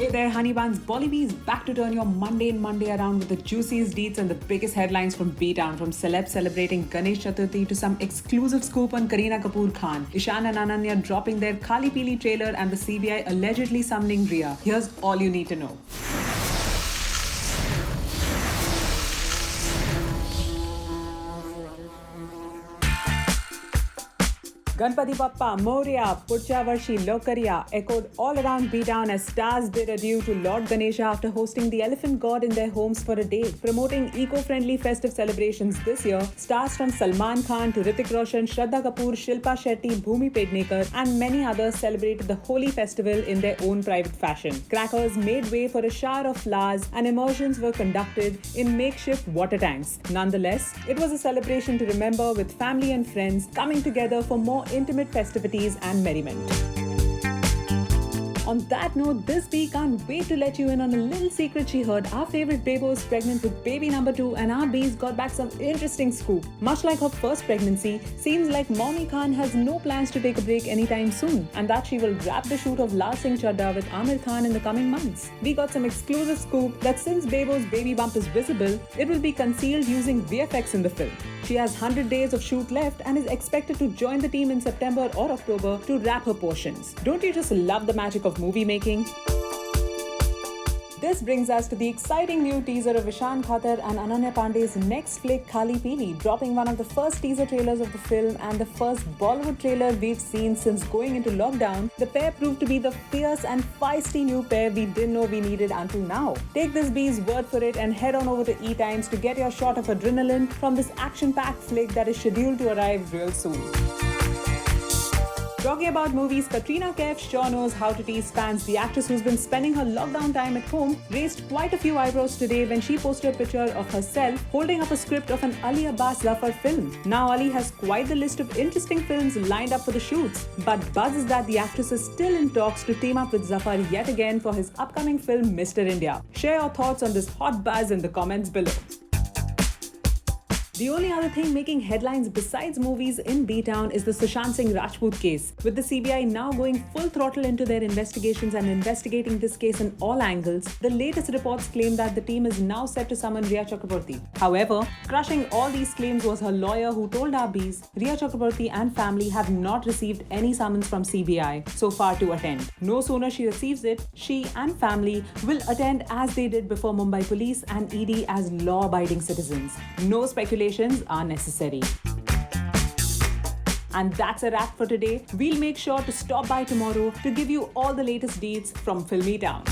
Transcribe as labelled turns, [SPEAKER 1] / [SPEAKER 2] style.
[SPEAKER 1] Hey there, honey buns. Bollybees back to turn your mundane Monday around with the juiciest deets and the biggest headlines from B-Town. From celebs celebrating Ganesh Chaturthi to some exclusive scoop on Kareena Kapoor Khan, Ishan and Ananya dropping their Kali Pili trailer, and the CBI allegedly summoning Rhea. Here's all you need to know. Ganpati Bappa, Moria, Pucha Varshi, Lokariya echoed all around B-Town as stars bid adieu to Lord Ganesha after hosting the elephant god in their homes for a day. Promoting eco-friendly festive celebrations this year, stars from Salman Khan to Hrithik Roshan, Shraddha Kapoor, Shilpa Shetty, Bhumi Pednekar and many others celebrated the holy festival in their own private fashion. Crackers made way for a shower of flowers and immersions were conducted in makeshift water tanks. Nonetheless, it was a celebration to remember with family and friends coming together for more intimate festivities and merriment. On that note, this week can't wait to let you in on a little secret she heard. Our favorite Bebo is pregnant with baby number 2 and our bees got back some interesting scoop. Much like her first pregnancy, seems like Mommy Khan has no plans to take a break anytime soon and that she will wrap the shoot of Laal Singh Chadda with Aamir Khan in the coming months. We got some exclusive scoop that since Bebo's baby bump is visible, it will be concealed using VFX in the film. She has 100 days of shoot left and is expected to join the team in September or October to wrap her portions. Don't you just love the magic of movie making? This brings us to the exciting new teaser of Ishan Khater and Ananya Pandey's next flick Kali Pili, dropping one of the first teaser trailers of the film and the first Bollywood trailer we've seen since going into lockdown. The pair proved to be the fierce and feisty new pair we didn't know we needed until now. Take this bee's word for it and head on over to E-Times to get your shot of adrenaline from this action-packed flick that is scheduled to arrive real soon. Talking about movies, Katrina Kaif sure knows how to tease fans. The actress who's been spending her lockdown time at home raised quite a few eyebrows today when she posted a picture of herself holding up a script of an Ali Abbas Zafar film. Now Ali has quite the list of interesting films lined up for the shoots, but buzz is that the actress is still in talks to team up with Zafar yet again for his upcoming film Mr. India. Share your thoughts on this hot buzz in the comments below. The only other thing making headlines besides movies in B-Town is the Sushant Singh Rajput case. With the CBI now going full throttle into their investigations and investigating this case in all angles, the latest reports claim that the team is now set to summon Rhea Chakraborty. However, crushing all these claims was her lawyer who told our bees Rhea Chakraborty and family have not received any summons from CBI so far to attend. No sooner she receives it, she and family will attend as they did before Mumbai Police and ED as law-abiding citizens. No speculation are necessary. And that's a wrap for today. We'll make sure to stop by tomorrow to give you all the latest deets from Filmy Town.